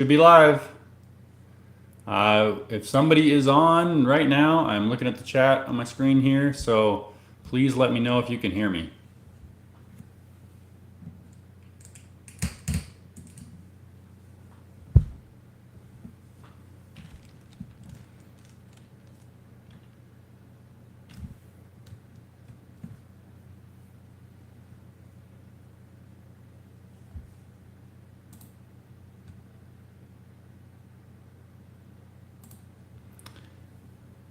Should be live. If somebody is on right now, I'm looking at the chat on my screen here, so please let me know if you can hear me.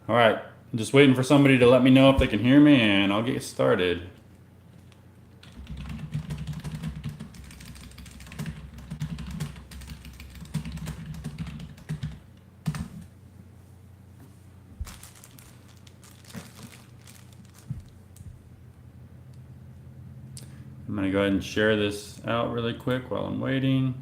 All right, I'm just waiting for somebody to let me know if they can hear me, and I'll get started. I'm gonna go ahead and share this out really quick while I'm waiting.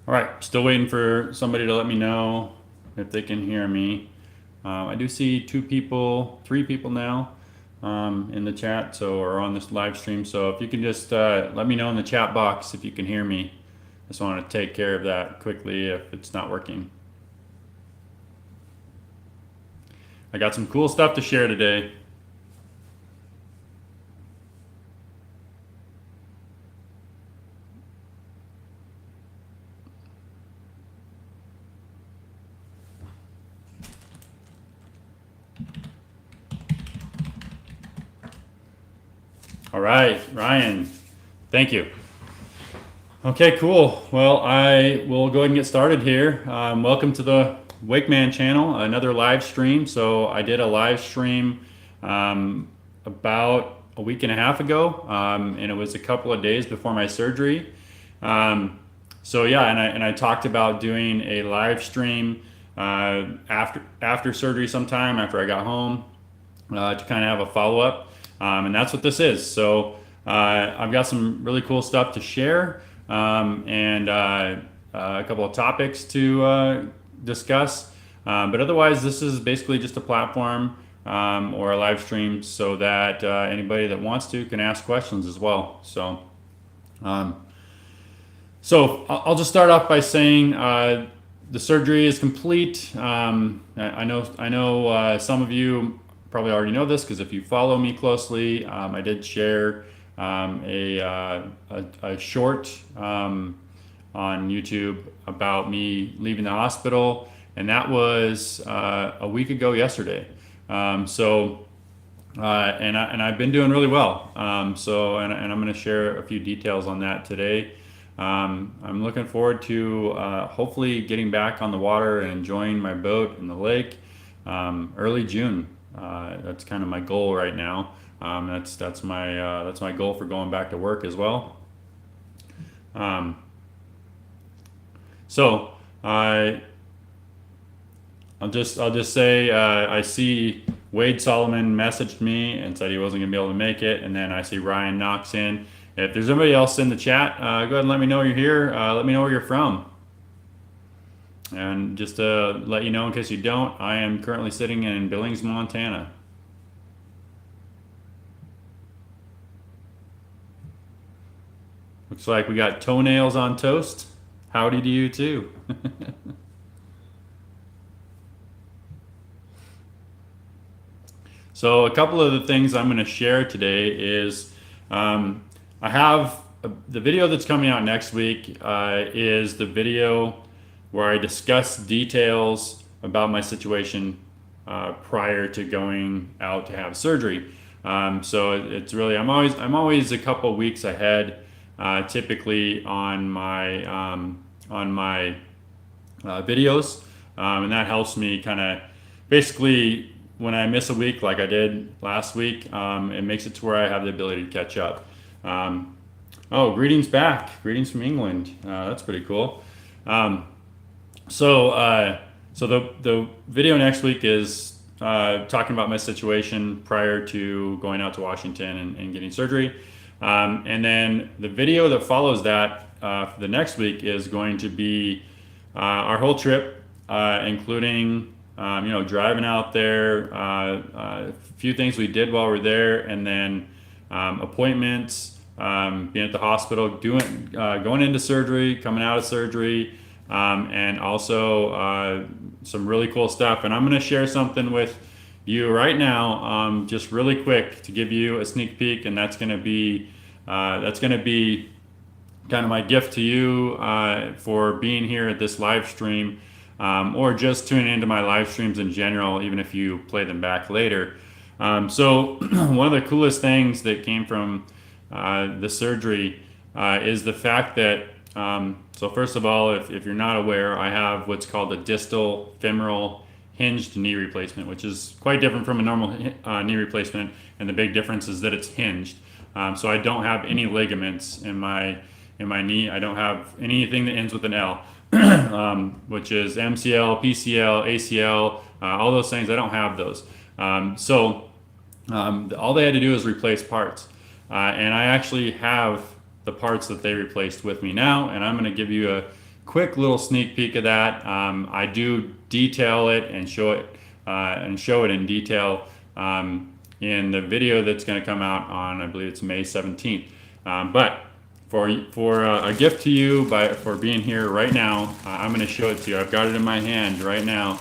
All right, still waiting for somebody to let me know if they can hear me. I do see three people now in the chat, or on this live stream. So if you can just let me know in the chat box if you can hear me. Just want to take care of that quickly if it's not working. I got some cool stuff to share today. All right, Ryan, thank you. Okay, cool. Well, I will go ahead and get started here. Welcome to the Wakeman channel, another live stream. So I did a live stream about a week and a half ago, and it was a couple of days before my surgery. So yeah, and I talked about doing a live stream after surgery sometime after I got home to kind of have a follow up. And that's what this is. So I've got some really cool stuff to share and a couple of topics to discuss. But otherwise, this is basically just a platform or a live stream so that anybody that wants to can ask questions as well. So I'll just start off by saying the surgery is complete. I know some of you probably already know this because if you follow me closely, I did share a short on YouTube about me leaving the hospital, and that was a week ago yesterday. And I've been doing really well. And I'm going to share a few details on that today. I'm looking forward to hopefully getting back on the water and enjoying my boat in the lake early June. That's kind of my goal right now. That's my goal for going back to work as well. I'll just say I see Wade Solomon messaged me and said he wasn't gonna be able to make it, and then I see Ryan Knox in. If there's anybody else in the chat, go ahead and let me know you're here. Let me know where you're from. And just to let you know, in case you don't, I am currently sitting in Billings, Montana. Looks like we got toenails on toast. Howdy to you too. So a couple of the things I'm going to share today is I have the video that's coming out next week is the video where I discuss details about my situation prior to going out to have surgery. So it's really I'm always a couple weeks ahead, typically on my videos, and that helps me kind of basically when I miss a week like I did last week, it makes it to where I have the ability to catch up. Oh, greetings back. Greetings from England. That's pretty cool. Um, so the video next week is talking about my situation prior to going out to Washington and getting surgery. And then the video that follows that for the next week is going to be our whole trip, including driving out there, a few things we did while we're there, and then appointments, being at the hospital, going into surgery, coming out of surgery, and also some really cool stuff. And I'm going to share something with you right now, just really quick to give you a sneak peek, and that's going to be kind of my gift to you for being here at this live stream, or just tuning into my live streams in general, even if you play them back later. So one of the coolest things that came from the surgery is the fact that, so first of all, if you're not aware, I have what's called a distal femoral hinged knee replacement, which is quite different from a normal knee replacement, and the big difference is that it's hinged. So I don't have any ligaments in my knee. I don't have anything that ends with an L, which is MCL, PCL, ACL, all those things. I don't have those. All they had to do is replace parts. And I actually have the parts that they replaced with me now, and I'm going to give you a quick little sneak peek of that. I do detail it and show it in detail in the video that's going to come out on, I believe it's May 17th. But for a gift to you for being here right now, I'm going to show it to you. I've got it in my hand right now,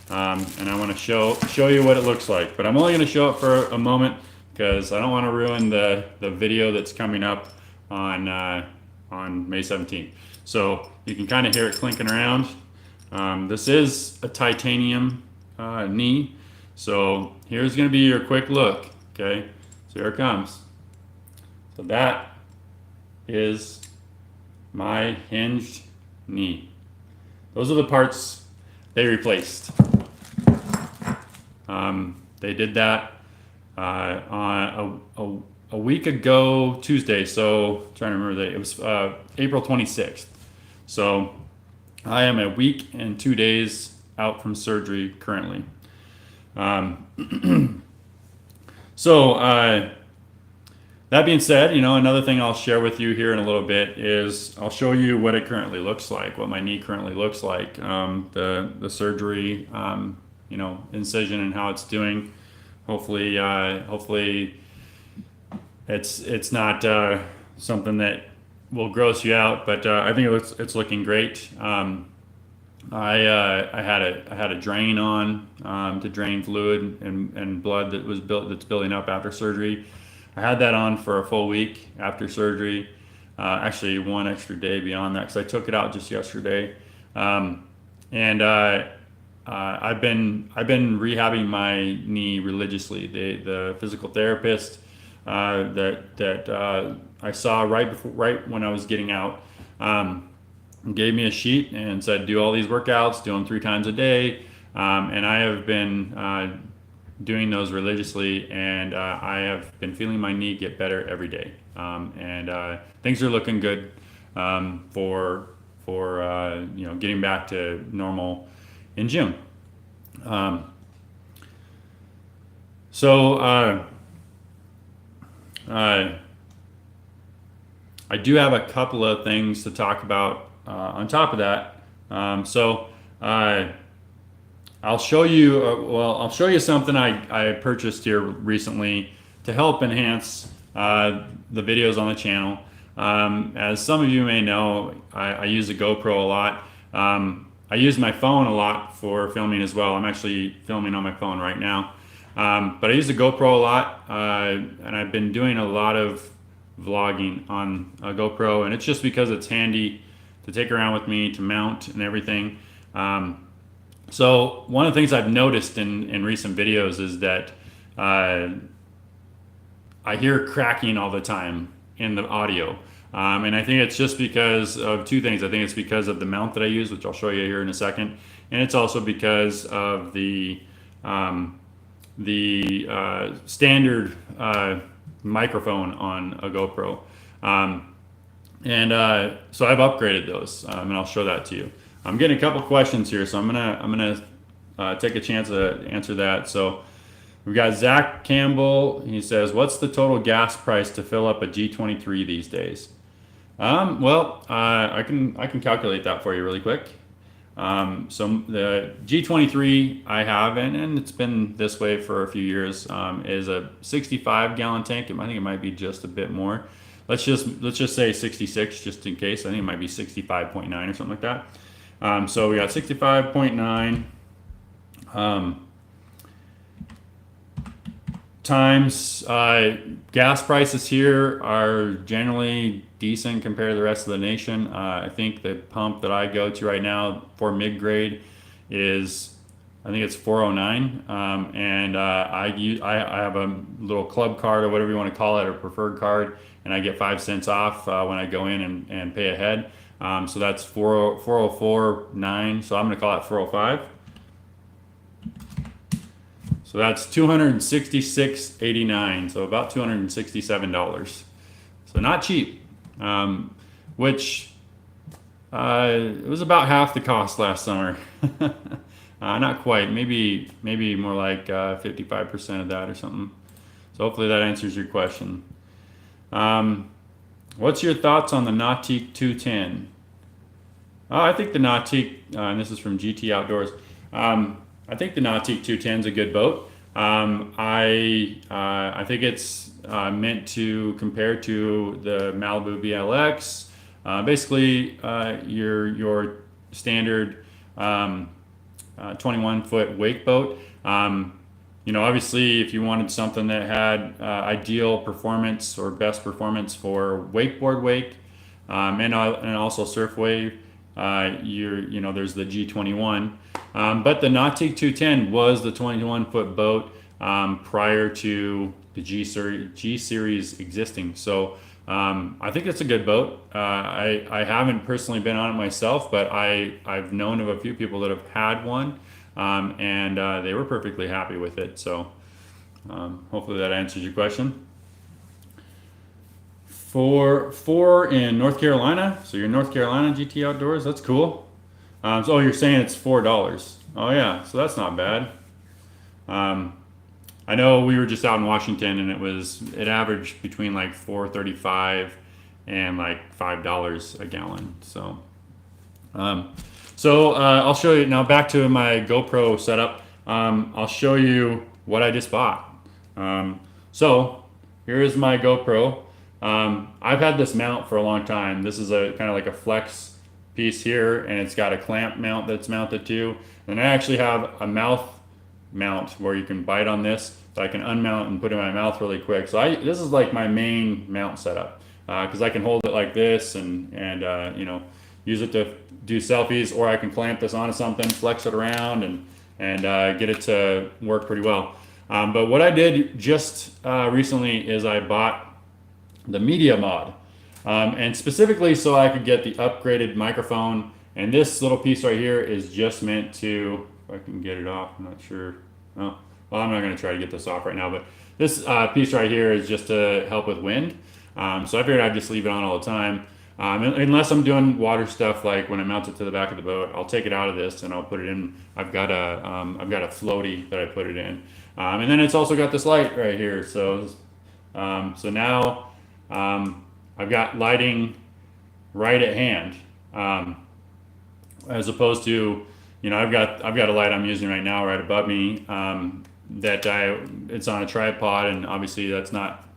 and I want to show you what it looks like. But I'm only going to show it for a moment because I don't want to ruin the video that's coming up on May 17th. So you can kind of hear it clinking around. This is a titanium knee. So here's going to be your quick look. Okay, so here it comes. So that is my hinged knee. Those are the parts they replaced. They did that on a week ago Tuesday. So I'm trying to remember the date. It was April 26th. So I am a week and 2 days out from surgery currently. That being said, another thing I'll share with you here in a little bit is I'll show you what it currently looks like, what my knee currently looks like, the surgery, incision and how it's doing. Hopefully it's not something that will gross you out, but I think it's looking great. I had a drain on to drain fluid and blood that's building up after surgery. I had that on for a full week after surgery, actually one extra day beyond that because I took it out just yesterday. I've been rehabbing my knee religiously. The physical therapist that I saw right when I was getting out gave me a sheet and said, do all these workouts, do them 3 times a day. And I have been doing those religiously, and I have been feeling my knee get better every day. Things are looking good for getting back to normal in June. I do have a couple of things to talk about on top of that. I'll show you. I'll show you something I purchased here recently to help enhance the videos on the channel. As some of you may know, I use a GoPro a lot. I use my phone a lot for filming as well. I'm actually filming on my phone right now. But I use the GoPro a lot, and I've been doing a lot of vlogging on a GoPro, and it's just because it's handy to take around with me, to mount and everything. So one of the things I've noticed in recent videos is that I hear cracking all the time in the audio. And I think it's just because of 2 things. I think it's because of the mount that I use, which I'll show you here in a second. And it's also because of the standard microphone on a GoPro. And so I've upgraded those, and I'll show that to you. I'm getting a couple questions here, so I'm gonna take a chance to answer that. So we've got Zach Campbell. He says, "What's the total gas price to fill up a G23 these days?" I can calculate that for you really quick. So the G23 I have, and it's been this way for a few years, is a 65 gallon tank. I think it might be just a bit more. Let's just say 66, just in case. I think it might be 65.9 or something like that. So we got 65.9 times gas prices here are generally decent compared to the rest of the nation. I think the pump that I go to right now for mid-grade is, I think it's 409, and I have a little club card or whatever you want to call it, or preferred card, and I get 5 cents off when I go in and pay ahead. So that's 404.9. So I'm going to call it 405. So that's $266.89. So about $267. So not cheap, which it was about half the cost last summer. Not quite, maybe more like 55% of that or something. So hopefully that answers your question. What's your thoughts on the Nautique 210? I think the Nautique, and this is from GT Outdoors. I think the Nautique 210 is a good boat. I think it's meant to compare to the Malibu BLX. Basically, your standard 21-foot wake boat. Obviously, if you wanted something that had ideal performance or best performance for wakeboard wake, and also surf wave, there's the G21. But the Nautique 210 was the 21-foot boat prior to the G series existing. So I think it's a good boat. I haven't personally been on it myself, but I've known of a few people that have had one, and they were perfectly happy with it. So hopefully that answers your question. Four in North Carolina. So you're in North Carolina GT Outdoors. That's cool. You're saying it's $4. Oh yeah, so that's not bad. I know we were just out in Washington, and it averaged between like $4.35 and like $5 a gallon. So I'll show you now. Back to my GoPro setup. I'll show you what I just bought. So here is my GoPro. I've had this mount for a long time. This is a kind of like a flex piece here, and it's got a clamp mount that's mounted to. And I actually have a mouth mount where you can bite on this, so I can unmount and put it in my mouth really quick. So this is like my main mount setup, because I can hold it like this and use it to do selfies, or I can clamp this onto something, flex it around, and get it to work pretty well. But what I did just recently is I bought the media mod, and specifically so I could get the upgraded microphone. And this little piece right here is just meant to, if I can get it off, I'm not sure. Oh, well, I'm not going to try to get this off right now, but this piece right here is just to help with wind. So I figured I'd just leave it on all the time, unless I'm doing water stuff, like when I mount it to the back of the boat. I'll take it out of this and I'll put it in. I've got a floaty that I put it in, and then it's also got this light right here. So now I've got lighting right at hand, as opposed to, I've got a light I'm using right now right above me, it's on a tripod, and obviously that's not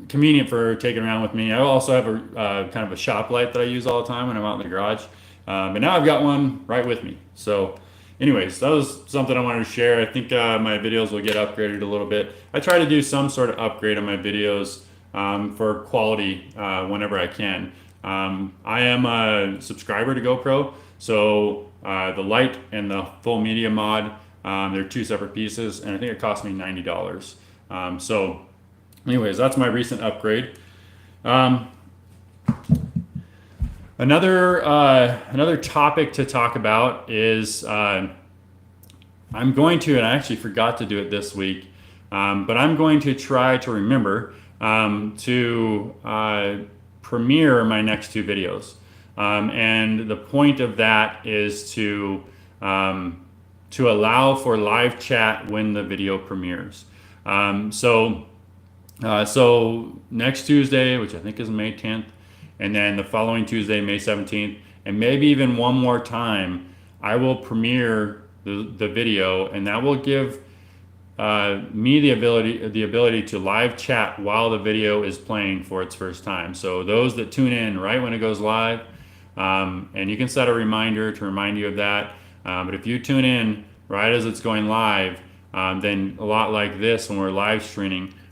convenient for taking around with me. I also have a kind of a shop light that I use all the time when I'm out in the garage, but now I've got one right with me. So anyways, that was something I wanted to share. I think my videos will get upgraded a little bit. I try to do some sort of upgrade on my videos for quality whenever I can. I am a subscriber to GoPro, so the light and the full media mod, they're two separate pieces, and I think it cost me $90. So anyways, that's my recent upgrade. Another topic to talk about is I'm going to, and I actually forgot to do it this week, but I'm going to try to remember to premiere my next 2 videos. And the point of that is to allow for live chat when the video premieres. So next Tuesday, which I think is May 10th, and then the following Tuesday, May 17th, and maybe even one more time, I will premiere the video, and that will give me the ability to live chat while the video is playing for its first time. So those that tune in right when it goes live, and you can set a reminder to remind you of that. But if you tune in right as it's going live, then a lot like this when we're live streaming,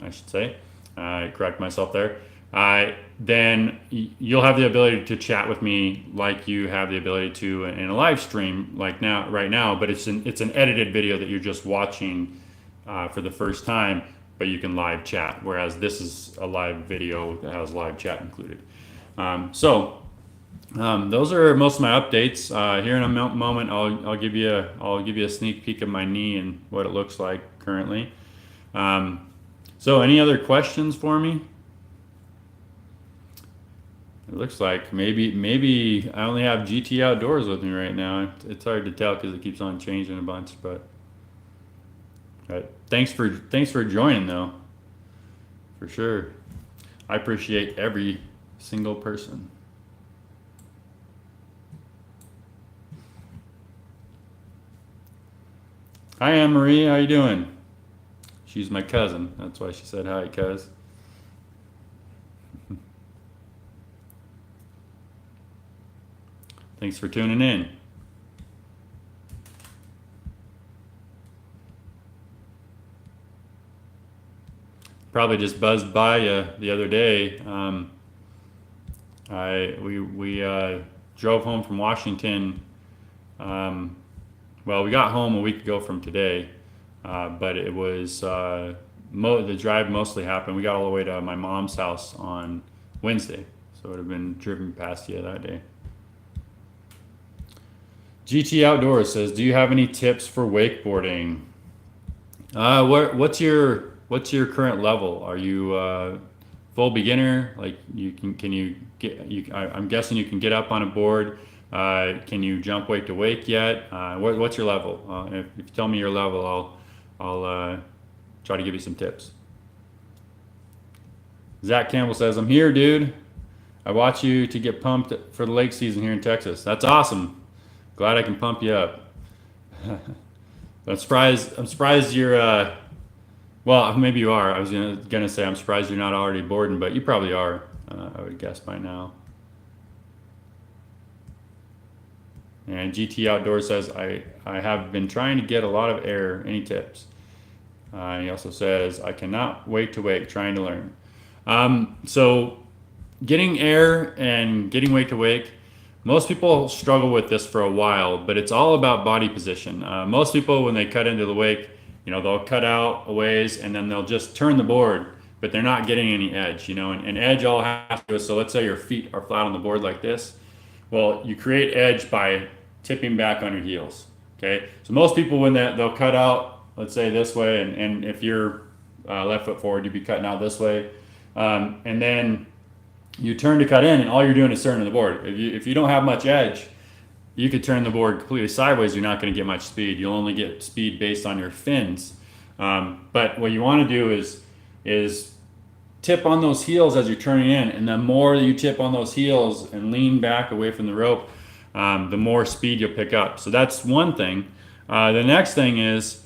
I should say. I correct myself there. Then you'll have the ability to chat with me like you have the ability to in a live stream right now, but it's an edited video that you're just watching for the first time, but you can live chat, whereas this is a live video that has live chat included. Those are most of my updates. Here in a moment, I'll give you a sneak peek of my knee and what it looks like currently. So any other questions for me? It looks like maybe I only have GT Outdoors with me right now. It's hard to tell because it keeps on changing a bunch, but thanks for joining though, for sure. I appreciate every single person. Hi Anne Marie, how you doing? She's my cousin. That's why she said hi, cuz. Thanks for tuning in. Probably just buzzed by you the other day. We drove home from Washington. Well, we got home a week ago from today, but it was the drive mostly happened. We got all the way to my mom's house on Wednesday, so it would have been driven past you that day. GT Outdoors says, "Do you have any tips for wakeboarding?" What's your current level? Are you full beginner? Like I'm guessing you can get up on a board. Can you jump wake to wake yet? What's your level? If you tell me your level, I'll try to give you some tips. Zach Campbell says, "I'm here, dude. I watch you to get pumped for the lake season here in Texas." That's awesome. Glad I can pump you up. I'm surprised you're. Well, maybe you are. I was gonna say I'm surprised you're not already boarding, but you probably are. I would guess by now. And GT Outdoors says, I have been trying to get a lot of air. Any tips? He also says, "I cannot wait to wake, trying to learn." So getting air and getting wake to wake, most people struggle with this for a while, but it's all about body position. Most people, when they cut into the wake, they'll cut out a ways and then they'll just turn the board, but they're not getting any edge, and edge all has to do is, so let's say your feet are flat on the board like this. Well, you create edge by tipping back on your heels, okay? So most people, when they'll cut out, let's say this way, and if you're left foot forward, you'd be cutting out this way. And then you turn to cut in, and all you're doing is turning the board. If you don't have much edge, you could turn the board completely sideways. You're not going to get much speed. You'll only get speed based on your fins. But what you want to do is tip on those heels as you're turning in, and the more you tip on those heels and lean back away from the rope, the more speed you'll pick up. So that's one thing. The next thing is,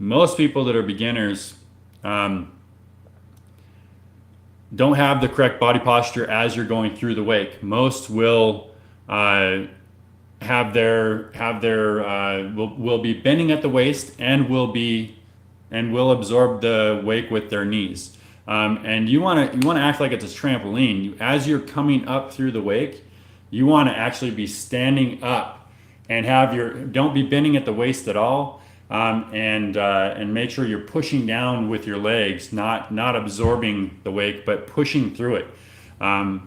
most people that are beginners don't have the correct body posture as you're going through the wake. Most will will be bending at the waist and will absorb the wake with their knees. And you want to act like it's a trampoline. As you're coming up through the wake, you want to actually be standing up and don't be bending at the waist at all. And make sure you're pushing down with your legs, not absorbing the wake, but pushing through it.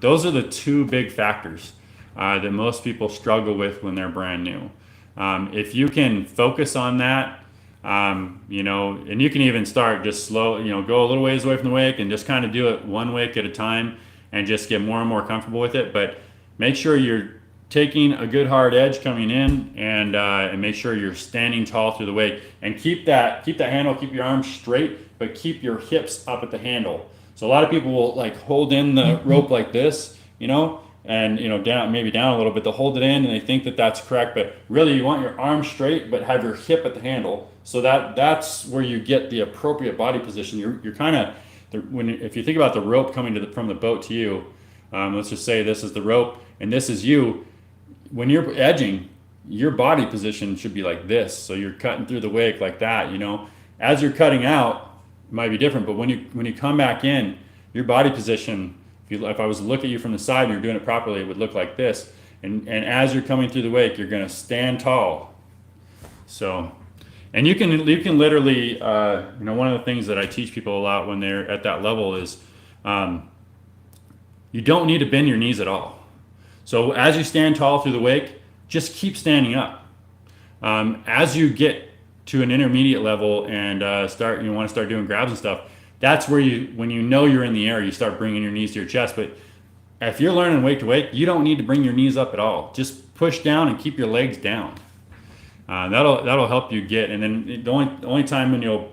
Those are the two big factors that most people struggle with when they're brand new. If you can focus on that, You know, and you can even start just slow, you know, go a little ways away from the wake and just kind of do it one wake at a time and just get more and more comfortable with it. But make sure you're taking a good hard edge coming in, and make sure you're standing tall through the wake, and keep that handle, keep your arms straight, but keep your hips up at the handle. So a lot of people will like hold in the rope like this, you know, and you know, down, maybe down a little bit, they'll hold it in and they think that that's correct, but really you want your arms straight but have your hip at the handle, so that's where you get the appropriate body position. You're kind of, if you think about the rope coming from the boat to you, let's just say this is the rope and this is you. When you're edging, your body position should be like this, so you're cutting through the wake like that, you know. As you're cutting out, it might be different, but when you come back in, your body position, if I was to look at you from the side and you're doing it properly, it would look like this. And as you're coming through the wake, you're going to stand tall. So, and you can literally, you know, one of the things that I teach people a lot when they're at that level is, you don't need to bend your knees at all. So as you stand tall through the wake, just keep standing up. As you get to an intermediate level and you want to start doing grabs and stuff, that's where when you know you're in the air, you start bringing your knees to your chest. But if you're learning wake to wake, you don't need to bring your knees up at all. Just push down and keep your legs down. That'll help you get. And then the only time when you'll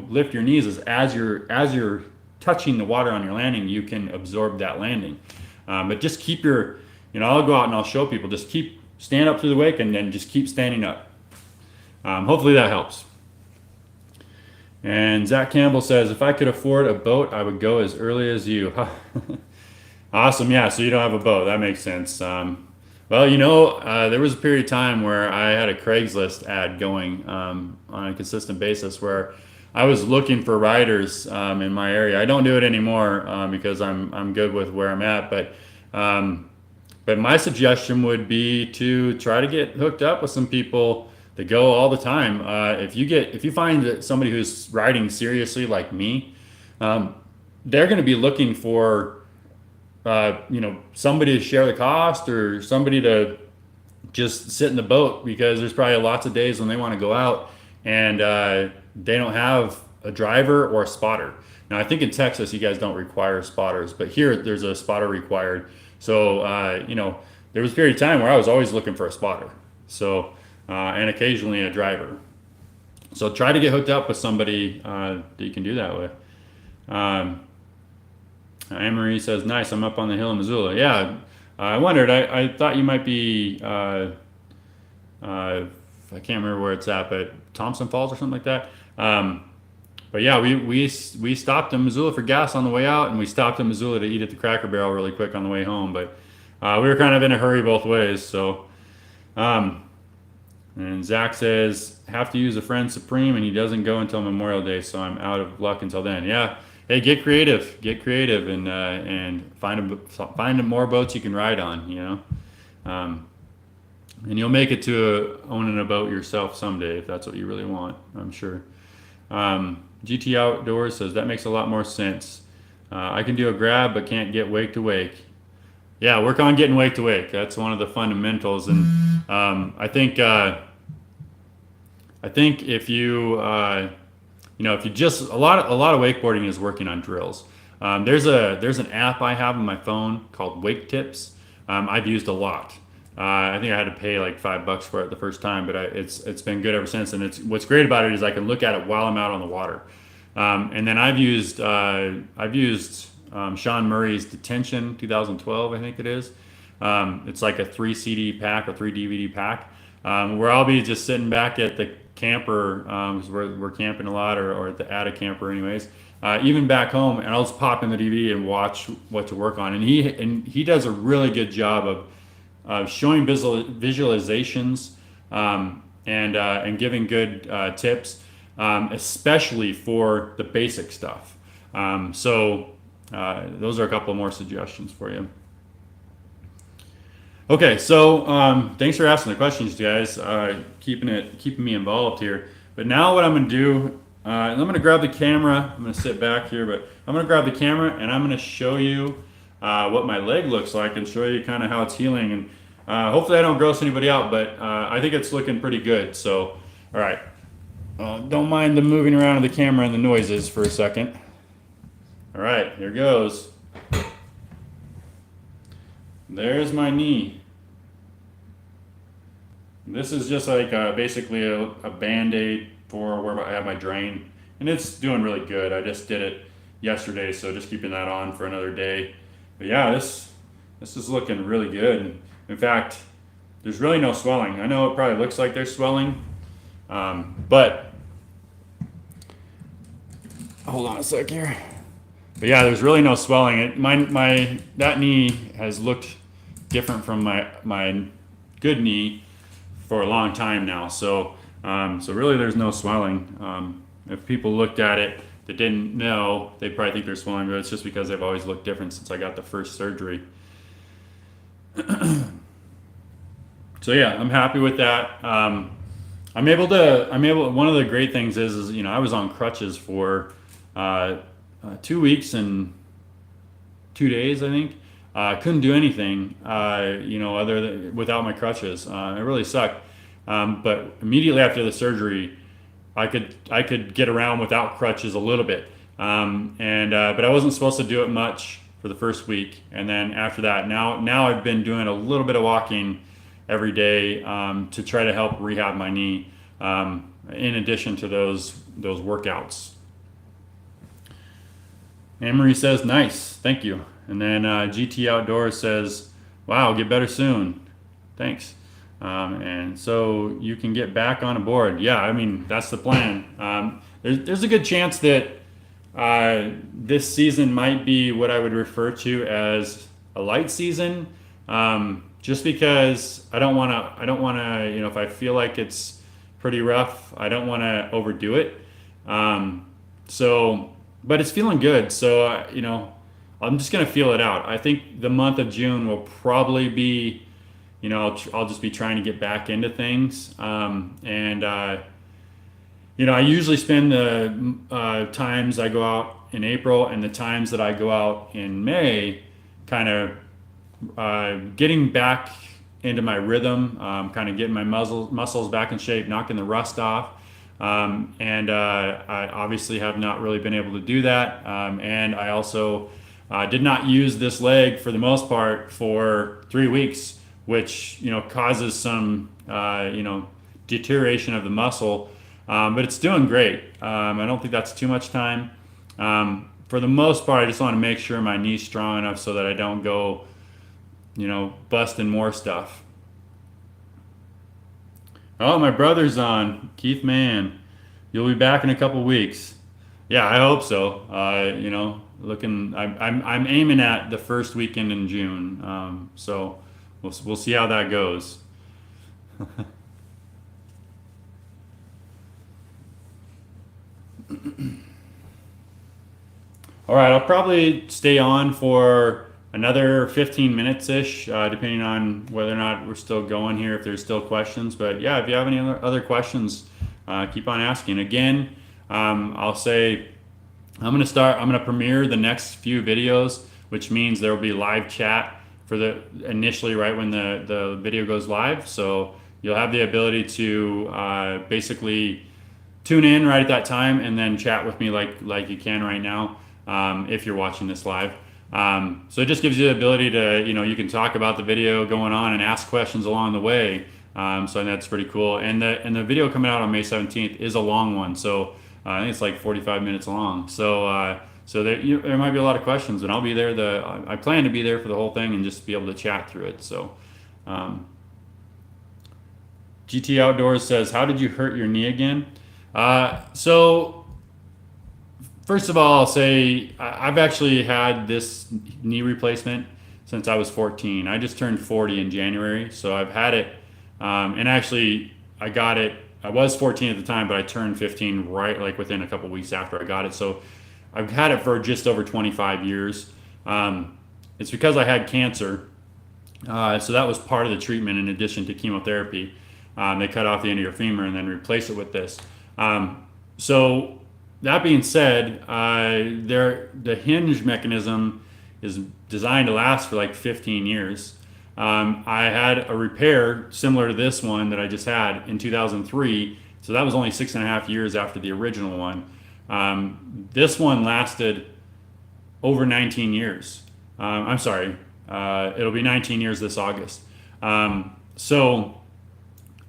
lift your knees is as you're touching the water on your landing, you can absorb that landing. But just keep your, you know, I'll go out and I'll show people, just stand up through the wake and then just keep standing up. Hopefully that helps. And Zach Campbell says, if I could afford a boat, I would go as early as you. Awesome. Yeah. So you don't have a boat. That makes sense. Well, you know, there was a period of time where I had a Craigslist ad going on a consistent basis where I was looking for riders in my area. I don't do it anymore because I'm good with where I'm at. But my suggestion would be to try to get hooked up with some people that go all the time. If you find that somebody who's riding seriously like me, they're going to be looking for you know, somebody to share the cost or somebody to just sit in the boat, because there's probably lots of days when they want to go out and they don't have a driver or a spotter. Now I think in Texas you guys don't require spotters, but here there's a spotter required. So you know, there was a period of time where I was always looking for a spotter. So and occasionally a driver. So try to get hooked up with somebody that you can do that with. Anne-Marie says, nice, I'm up on the hill in Missoula. Yeah, I wondered, I thought you might be, I can't remember where it's at, but Thompson Falls or something like that. But yeah, we stopped in Missoula for gas on the way out, and we stopped in Missoula to eat at the Cracker Barrel really quick on the way home. But we were kind of in a hurry both ways. So, and Zach says, have to use a friend Supreme, and he doesn't go until Memorial Day, so I'm out of luck until then. Yeah. Hey, get creative, and find more boats you can ride on, you know, and you'll make it to owning a boat yourself someday if that's what you really want, I'm sure. GT Outdoors says that makes a lot more sense. I can do a grab but can't get wake to wake. Yeah, work on getting wake to wake. That's one of the fundamentals, and I think if you you know, if you just a lot of wakeboarding is working on drills. There's an app I have on my phone called Wake Tips. I've used a lot. I think I had to pay like $5 for it the first time, but it's been good ever since. And what's great about it is I can look at it while I'm out on the water. And then I've used Sean Murray's Detention 2012, I think it is. It's like a 3 CD pack or 3 DVD pack, where I'll be just sitting back at the camper, because we're camping a lot, or at a camper anyways, even back home, and I'll just pop in the DVD and watch what to work on. And he does a really good job of showing visualizations and giving good tips, especially for the basic stuff. So those are a couple more suggestions for you. Okay, so thanks for asking the questions, guys. Keeping me involved here. But now what I'm going to do, I'm going to grab the camera. I'm going to sit back here, but I'm going to grab the camera and I'm going to show you what my leg looks like and show you kind of how it's healing. And hopefully I don't gross anybody out, but I think it's looking pretty good. So, all right. Don't mind the moving around of the camera and the noises for a second. All right, here goes. There's my knee. This is just like basically a Band-Aid for where I have my drain. And it's doing really good. I just did it yesterday, so just keeping that on for another day. But yeah, this is looking really good. In fact, there's really no swelling. I know it probably looks like there's swelling, but hold on a sec here. But yeah, there's really no swelling. That knee has looked different from my good knee for a long time now. So really, there's no swelling. If people looked at it that didn't know, they probably think there's swelling, but it's just because they've always looked different since I got the first surgery. So yeah, I'm happy with that. I'm able. One of the great things is I was on crutches for 2 weeks and 2 days, I think. Couldn't do anything, other than without my crutches. It really sucked. But immediately after the surgery, I could get around without crutches a little bit. But I wasn't supposed to do it much for the first week, and then after that, now I've been doing a little bit of walking every day to try to help rehab my knee. In addition to those workouts. Anne-Marie says, nice, thank you. And then GT Outdoors says, wow, get better soon. Thanks. And so you can get back on a board. Yeah, I mean, that's the plan. There's a good chance that this season might be what I would refer to as a light season. Just because I don't want to, if I feel like it's pretty rough, I don't want to overdo it. But it's feeling good. So, I'm just going to feel it out. I think the month of June will probably be, I'll just be trying to get back into things. I usually spend the times I go out in April and the times that I go out in May kind of getting back into my rhythm, kind of getting my muscles back in shape, knocking the rust off. I obviously have not really been able to do that. And I also did not use this leg for the most part for 3 weeks, which, causes some, deterioration of the muscle. But it's doing great. I don't think that's too much time. For the most part, I just want to make sure my knee's strong enough so that I don't go, busting more stuff. Oh, my brother's on. Keith Mann. You'll be back in a couple weeks. Yeah, I hope so. I'm aiming at the first weekend in June. So we'll see how that goes. All right, I'll probably stay on for another 15 minutes ish, depending on whether or not we're still going here, if there's still questions. But yeah, if you have any other questions, keep on asking. Again, I'll say I'm going to premiere the next few videos, which means there will be live chat for initially right when the video goes live. So you'll have the ability to basically tune in right at that time and then chat with me like you can right now, if you're watching this live. So it just gives you the ability to, you can talk about the video going on and ask questions along the way. So that's pretty cool. And the video coming out on May 17th is a long one. So I think it's like 45 minutes long. So there might be a lot of questions, and I'll be there. I plan to be there for the whole thing and just be able to chat through it. So GT Outdoors says, how did you hurt your knee again? So first of all, I'll say I've actually had this knee replacement since I was 14. I just turned 40 in January, so I've had it. And actually, I got it. I was 14 at the time, but I turned 15 right within a couple weeks after I got it. So I've had it for just over 25 years. It's because I had cancer. So that was part of the treatment in addition to chemotherapy. They cut off the end of your femur and then replace it with this. So that being said, the hinge mechanism is designed to last for like 15 years. I had a repair similar to this one that I just had in 2003 So that was only 6.5 years after the original one. This one lasted over 19 years. I'm sorry, it'll be 19 years this August. So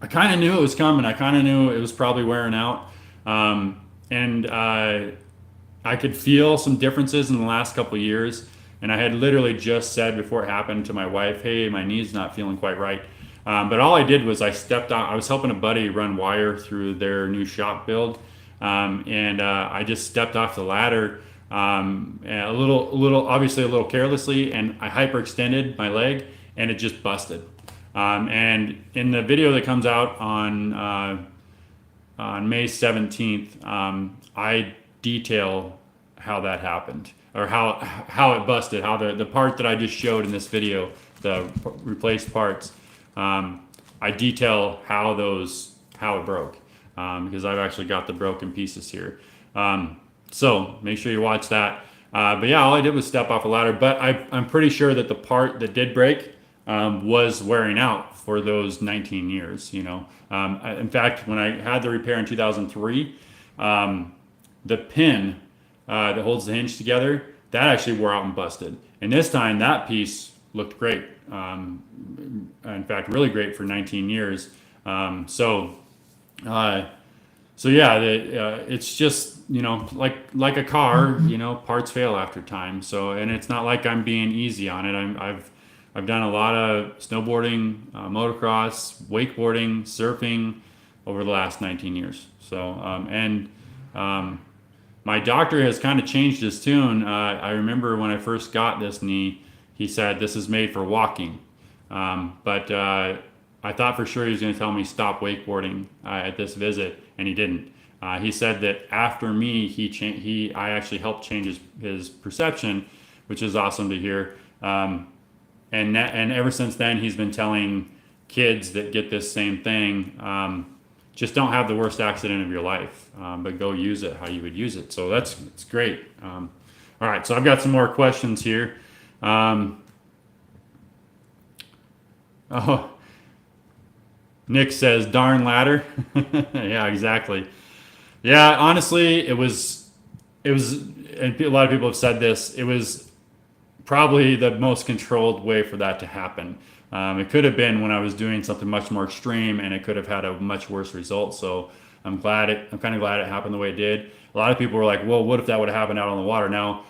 I kind of knew it was coming. I kind of knew it was probably wearing out. And I could feel some differences in the last couple of years. And I had literally just said before it happened to my wife, hey, my knee's not feeling quite right. But all I did was I stepped out. I was helping a buddy run wire through their new shop build. And I just stepped off the ladder obviously a little carelessly, and I hyperextended my leg, and it just busted. And in the video that comes out on May 17th, I detail how that happened, or how it busted, how the part that I just showed in this video, the replaced parts, I detail how it broke, because I've actually got the broken pieces here. So make sure you watch that. But yeah, all I did was step off a ladder, but I'm pretty sure that the part that did break was wearing out for those 19 years, you know. In fact, when I had the repair in 2003, the pin that holds the hinge together, that actually wore out and busted. And this time that piece looked great. In fact, really great for 19 years. So yeah, it's just, you know, like a car, you know, parts fail after time. So, and it's not like I'm being easy on it. I've done a lot of snowboarding, motocross, wakeboarding, surfing over the last 19 years. So, my doctor has kind of changed his tune. I remember when I first got this knee, he said this is made for walking. But I thought for sure he was going to tell me stop wakeboarding at this visit, and he didn't. He said that after me, I actually helped change his perception, which is awesome to hear. And ever since then, he's been telling kids that get this same thing, just don't have the worst accident of your life, but go use it how you would use it. So it's great. All right, so I've got some more questions here. Nick says, darn ladder. Yeah, exactly. Yeah, honestly, it was, and a lot of people have said this, it was probably the most controlled way for that to happen. It could have been when I was doing something much more extreme, and it could have had a much worse result. So I'm kind of glad it happened the way it did. A lot of people were like, well, what if that would have happened out on the water? Now,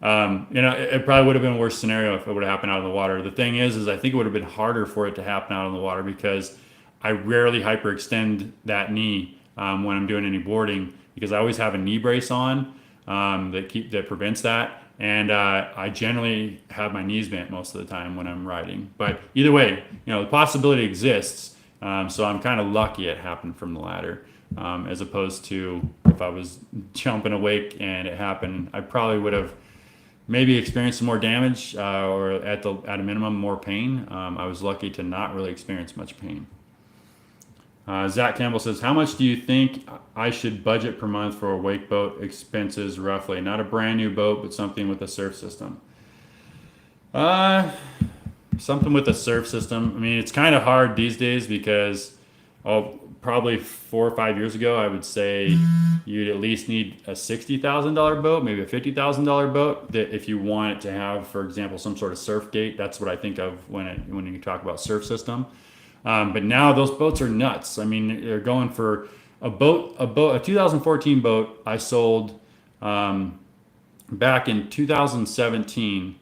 you know, it probably would have been a worse scenario if it would have happened out on the water. The thing is I think it would have been harder for it to happen out on the water, because I rarely hyperextend that knee when I'm doing any boarding, because I always have a knee brace on that prevents that. And I generally have my knees bent most of the time when I'm riding. But either way, you know, the possibility exists. So I'm kind of lucky it happened from the ladder, as opposed to if I was jumping a wake and it happened, I probably would have maybe experienced some more damage, or at a minimum more pain. I was lucky to not really experience much pain. Zach Campbell says, how much do you think I should budget per month for a wake boat expenses roughly? Not a brand new boat, but something with a surf system. Something with a surf system. I mean, it's kind of hard these days, because probably 4 or 5 years ago, I would say you'd at least need a $60,000 boat, maybe a $50,000 boat, that if you want it to have, for example, some sort of surf gate. That's what I think of when you talk about surf system. But now those boats are nuts. I mean, they're going for a 2014 boat I sold back in 2017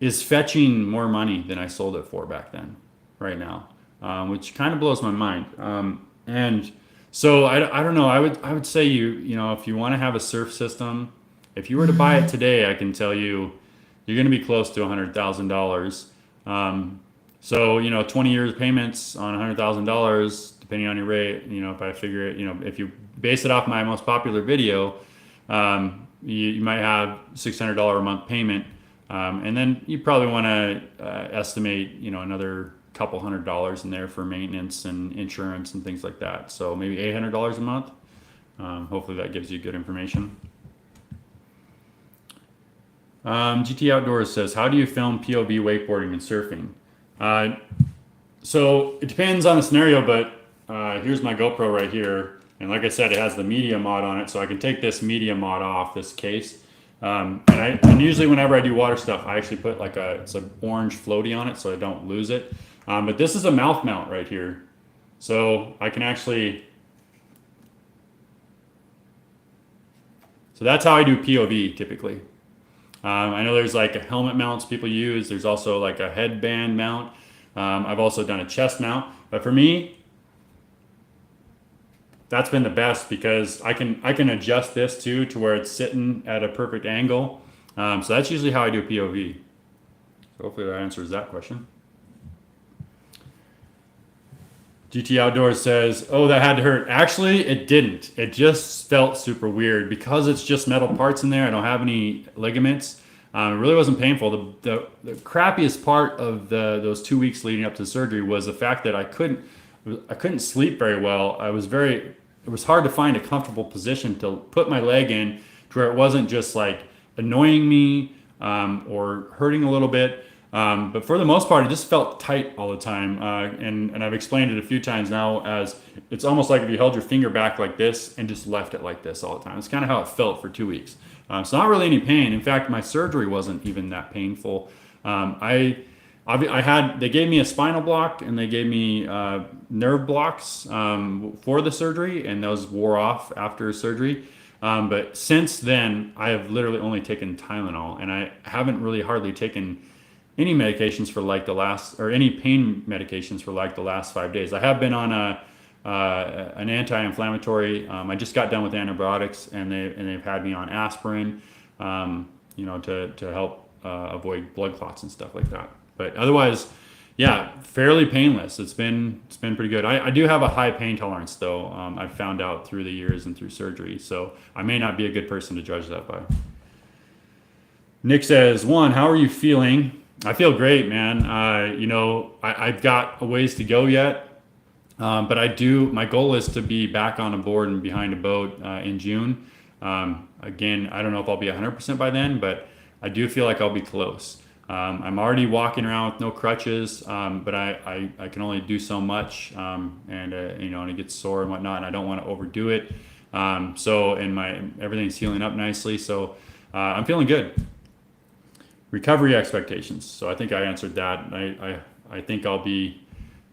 is fetching more money than I sold it for back then, right now, which kind of blows my mind. And so I don't know. I would say you know, if you want to have a surf system, if you were to buy it today, I can tell you you're going to be close to $100,000. So, you know, 20 years payments on $100,000, depending on your rate, you know, if I figure it, you know, if you base it off my most popular video, you might have $600 a month payment. And then you probably want to estimate, you know, another couple $100 in there for maintenance and insurance and things like that. So maybe $800 a month. Hopefully that gives you good information. GT Outdoors says, how do you film POV wakeboarding and surfing? So it depends on the scenario, but here's my GoPro right here. And like I said, it has the media mod on it, so I can take this media mod off this case. And usually whenever I do water stuff, I actually put like it's an orange floaty on it so I don't lose it. But this is a mouth mount right here. So I can actually, so that's how I do POV typically. I know there's like a helmet mounts people use. There's also like a headband mount. I've also done a chest mount, but for me, that's been the best because I can adjust this too to where it's sitting at a perfect angle. So that's usually how I do POV. So hopefully that answers that question. GT Outdoors says, oh, that had to hurt. Actually, it didn't. It just felt super weird because it's just metal parts in there. I don't have any ligaments. It really wasn't painful. The crappiest part of those 2 weeks leading up to the surgery was the fact that I couldn't sleep very well. It was hard to find a comfortable position to put my leg in to where it wasn't just like annoying me or hurting a little bit. But for the most part, it just felt tight all the time. And I've explained it a few times now as it's almost like if you held your finger back like this and just left it like this all the time. It's kind of how it felt for 2 weeks. So not really any pain. In fact, my surgery wasn't even that painful. They gave me a spinal block and they gave me nerve blocks for the surgery, and those wore off after surgery. But since then, I have literally only taken Tylenol, and I haven't really hardly taken any medications for like any pain medications for like the last 5 days. I have been on an anti-inflammatory. I just got done with antibiotics, and they've had me on aspirin, to help avoid blood clots and stuff like that. But otherwise, yeah, fairly painless. It's been pretty good. I do have a high pain tolerance though. I've found out through the years and through surgery, so I may not be a good person to judge that by. Nick says, how are you feeling? I feel great, man. I've got a ways to go yet, but my goal is to be back on a board and behind a boat in June. Again, I don't know if I'll be 100% by then, but I do feel like I'll be close. I'm already walking around with no crutches, but I can only do so much, and it gets sore and whatnot, and I don't want to overdo it. Everything's healing up nicely, so I'm feeling good. Recovery expectations. So I think I answered that. I think I'll be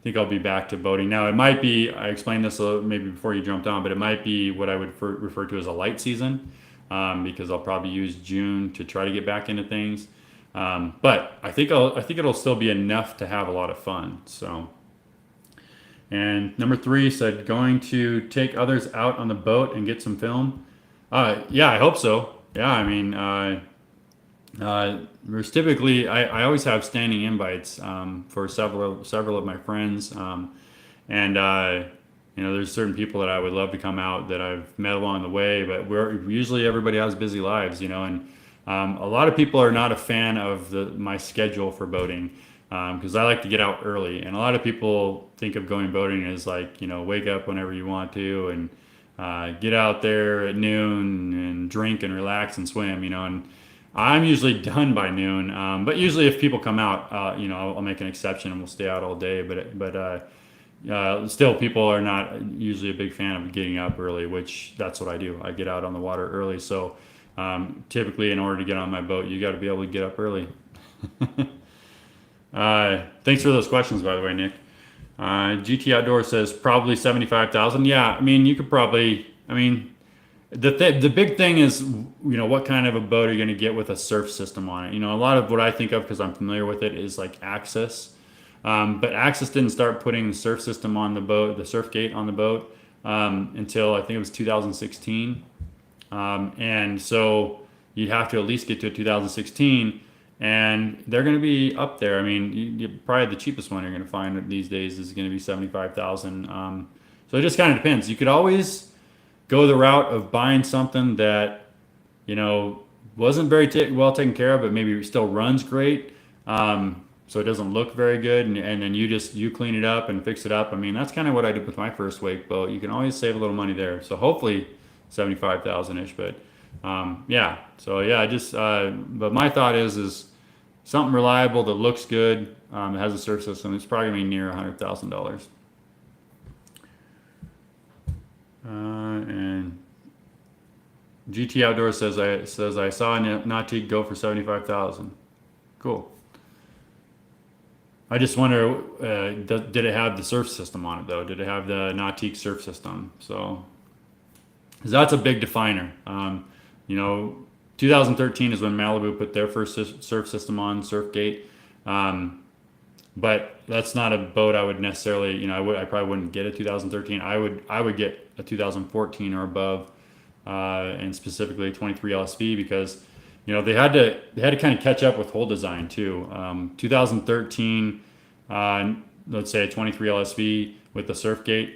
back to boating. Now it might be, I explained this maybe before you jumped on, but it might be what I would refer to as a light season, because I'll probably use June to try to get back into things. But I think it'll still be enough to have a lot of fun. So, and number 3 said, going to take others out on the boat and get some film. Yeah, I hope so. Yeah, I mean, there's typically, I always have standing invites for several of my friends, there's certain people that I would love to come out that I've met along the way, but usually everybody has busy lives, and a lot of people are not a fan of my schedule for boating because I like to get out early, and a lot of people think of going boating as like, wake up whenever you want to and get out there at noon and drink and relax and swim, and I'm usually done by noon, but usually if people come out, I'll make an exception and we'll stay out all day. But still, people are not usually a big fan of getting up early, which that's what I do. I get out on the water early. So typically, in order to get on my boat, you got to be able to get up early. Thanks for those questions, by the way, Nick. GT Outdoor says probably 75,000. Yeah, I mean, you could probably. I mean. The big thing is, what kind of a boat are you going to get with a surf system on it? A lot of what I think of, because I'm familiar with it, is like Axis. But Axis didn't start putting the surf system on the boat, the surf gate on the boat, until I think it was 2016. And so you'd have to at least get to 2016, and they're going to be up there. I mean, probably the cheapest one you're going to find these days is going to be 75,000. So it just kind of depends. You could always go the route of buying something that, wasn't very well taken care of, but maybe still runs great. So it doesn't look very good. And then you clean it up and fix it up. I mean, that's kind of what I did with my first wake boat. You can always save a little money there. So hopefully 75,000-ish, but yeah. So yeah, but my thought is something reliable that looks good, that has a surf system. It's probably going to be near $100,000. And GT Outdoor says I saw a Nautique go for 75,000. Cool. I just wonder, did it have the surf system on it though? Did it have the Nautique surf system? So, 'cause that's a big definer. You know, 2013 is when Malibu put their first surf system on, Surfgate. But that's not a boat I would necessarily, you know, I probably wouldn't get a 2013. I would get a 2014 or above, and specifically 23 LSV because, you know, they had to kind of catch up with hull design too. 2013, let's say a 23 LSV with the Surfgate.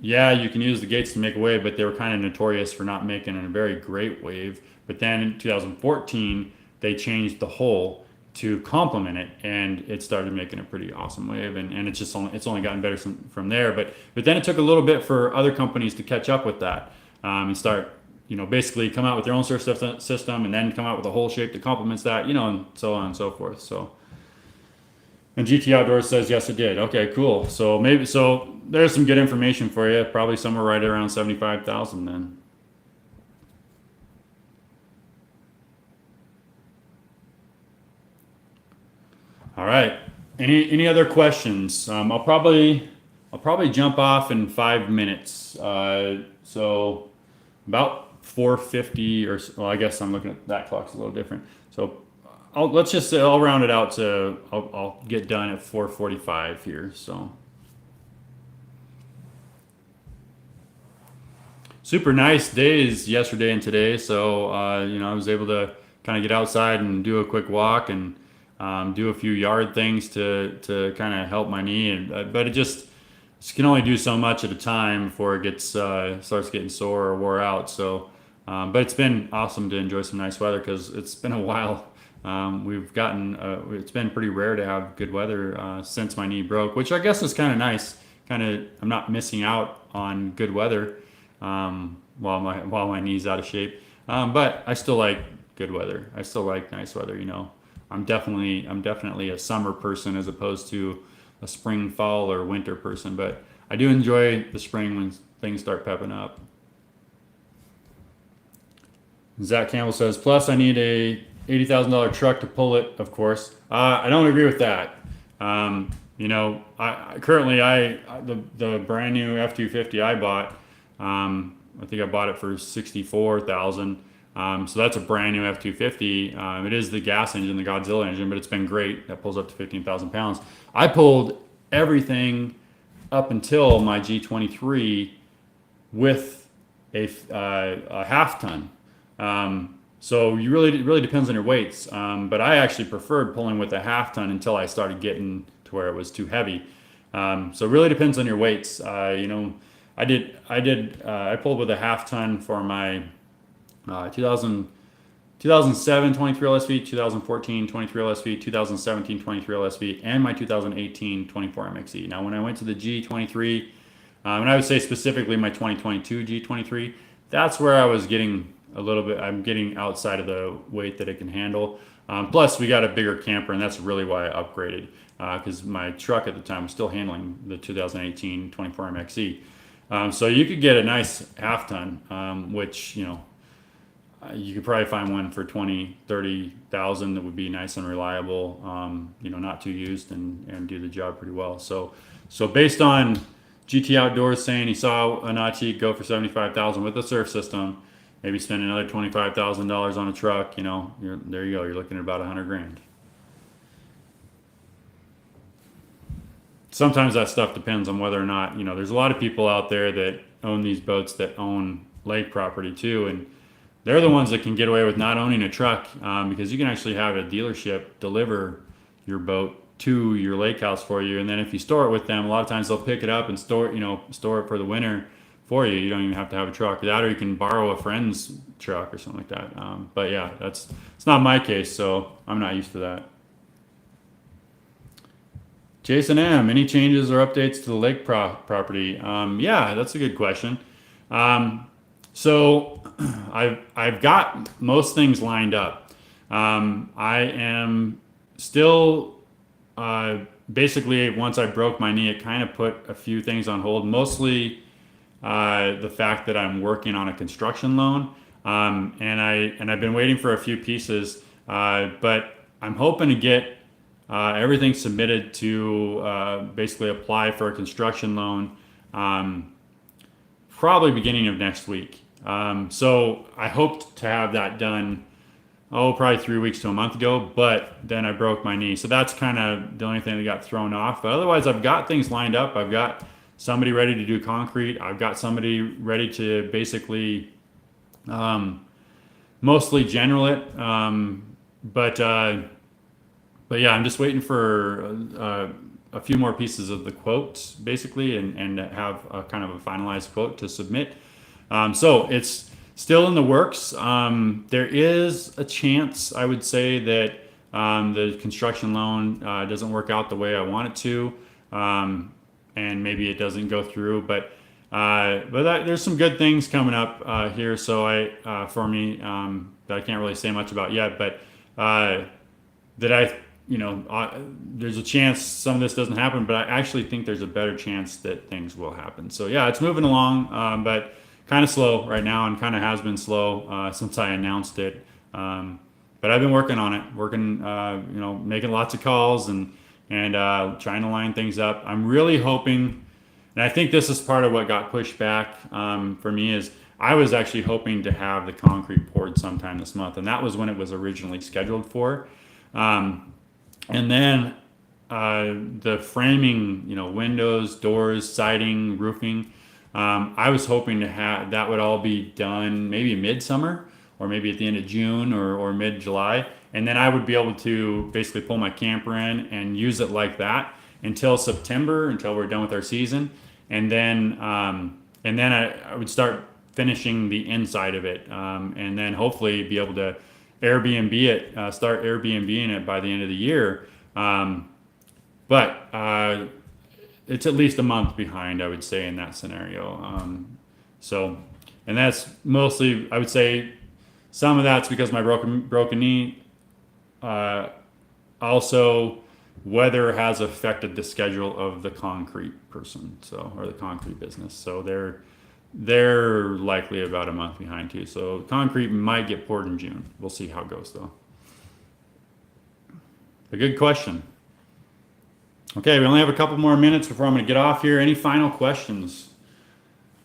Yeah, you can use the gates to make a wave, but they were kind of notorious for not making a very great wave. But then in 2014, they changed the hull to complement it, and it started making a pretty awesome wave, and it's only gotten better from there. But then it took a little bit for other companies to catch up with that, and start, you know, basically come out with their own surf system, and then come out with a hull shape that complements that, you know, and so on and so forth. So, and GT Outdoors says yes, it did. Okay, cool. So there's some good information for you. Probably somewhere right around 75,000 then. All right. Any other questions? I'll probably jump off in 5 minutes. So about 4:50 or so, well, I guess I'm looking at that clock's a little different. So let's just say I'll round it out to I'll get done at 4:45 here. So super nice days yesterday and today. So you know, I was able to kind of get outside and do a quick walk and do a few yard things to kind of help my knee, and but it just can only do so much at a time before it gets starts getting sore or wore out. So, but it's been awesome to enjoy some nice weather because it's been a while. We've gotten it's been pretty rare to have good weather since my knee broke, which I guess is kind of nice. I'm not missing out on good weather while my knee's out of shape. But I still like good weather. I still like nice weather. You know. I'm definitely a summer person as opposed to a spring, fall, or winter person, but I do enjoy the spring when things start pepping up. Zach Campbell says, plus I need a $80,000 truck to pull it, of course. I don't agree with that. You know, currently the brand new F-250 I bought, I think I bought it for 64,000. So that's a brand new F-250. It is the gas engine, the Godzilla engine, but it's been great. That pulls up to 15,000 pounds. I pulled everything up until my G23 with a half ton. So it really depends on your weights. But I actually preferred pulling with a half ton until I started getting to where it was too heavy. So it really depends on your weights. You know, I pulled with a half ton for my 2007 23 LSV, 2014 23 LSV, 2017 23 LSV, and my 2018 24 MXE. Now, when I went to the G23, and I would say specifically my 2022 G23, that's where I was getting I'm getting outside of the weight that it can handle. Plus, we got a bigger camper, and that's really why I upgraded, because my truck at the time was still handling the 2018 24 MXE. So you could get a nice half ton, which, you know, you could probably find one for 20, 30,000 that would be nice and reliable, you know, not too used and do the job pretty well. So based on GT Outdoors saying he saw a Nautique go for 75,000 with a surf system, maybe spend another $25,000 on a truck, you know, there you go. You're looking at about $100,000. Sometimes that stuff depends on whether or not, you know, there's a lot of people out there that own these boats that own lake property too, and they're the ones that can get away with not owning a truck, because you can actually have a dealership deliver your boat to your lake house for you, and then if you store it with them, a lot of times they'll pick it up and store it for the winter for you. You don't even have to have a truck. That, or you can borrow a friend's truck or something like that. But yeah, it's not my case, so I'm not used to that. Jason M, any changes or updates to the lake property? Yeah, that's a good question. So I've got most things lined up. I am still basically, once I broke my knee, it kind of put a few things on hold. Mostly the fact that I'm working on a construction loan, and I've been waiting for a few pieces, but I'm hoping to get everything submitted to basically apply for a construction loan, probably beginning of next week. So I hoped to have that done, probably 3 weeks to a month ago, but then I broke my knee. So that's kind of the only thing that got thrown off. But otherwise, I've got things lined up. I've got somebody ready to do concrete. I've got somebody ready to basically mostly general it. But yeah, I'm just waiting for a few more pieces of the quotes, basically, and have a kind of a finalized quote to submit. So it's still in the works. There is a chance, I would say, that the construction loan doesn't work out the way I want it to, and maybe it doesn't go through. But there's some good things coming up here. So for me, that I can't really say much about yet. But that there's a chance some of this doesn't happen, but I actually think there's a better chance that things will happen. So yeah, it's moving along, but kind of slow right now, and kind of has been slow since I announced it. But I've been working on it, making lots of calls and trying to line things up. I'm really hoping, and I think this is part of what got pushed back for me, is I was actually hoping to have the concrete poured sometime this month, and that was when it was originally scheduled for. And then the framing, windows, doors, siding, roofing, I was hoping to have that would all be done maybe midsummer, or maybe at the end of June, or mid-July. And then I would be able to basically pull my camper in and use it like that until September, until we're done with our season. And then I would start finishing the inside of it, and then hopefully be able to Airbnb it, start Airbnb-ing it by the end of the year. But it's at least a month behind, I would say, in that scenario. And that's mostly, I would say, some of that's because of my broken knee. Also, weather has affected the schedule of the concrete person, or the concrete business. So they're likely about a month behind too. So concrete might get poured in June. We'll see how it goes though. A good question. Okay, we only have a couple more minutes before I'm going to get off here. Any final questions?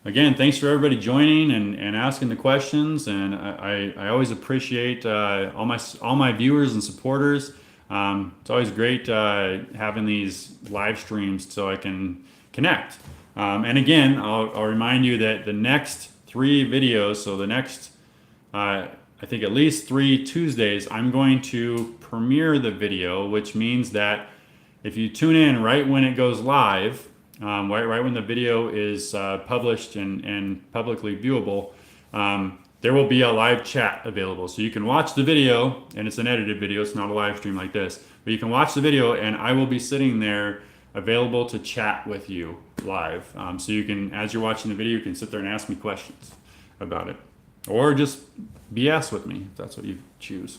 Again, thanks for everybody joining and asking the questions. And I always appreciate all my viewers and supporters. It's always great having these live streams so I can connect. And again, I'll remind you that the next 3 videos, so the next, I think at least 3 Tuesdays, I'm going to premiere the video, which means that if you tune in right when it goes live, right when the video is published and publicly viewable, there will be a live chat available. So you can watch the video, and it's an edited video, it's not a live stream like this, but you can watch the video and I will be sitting there available to chat with you live. So you can, as you're watching the video, you can sit there and ask me questions about it, or just BS with me if that's what you choose.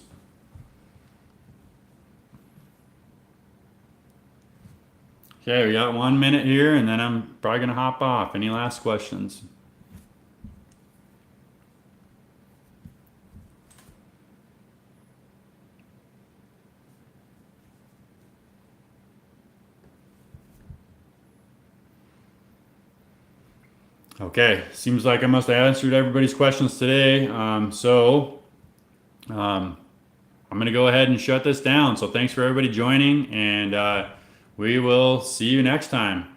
Okay, we got 1 minute here, and then I'm probably gonna hop off. Any last questions? Okay, seems like I must have answered everybody's questions today. I'm going to go ahead and shut this down. So thanks for everybody joining, and we will see you next time.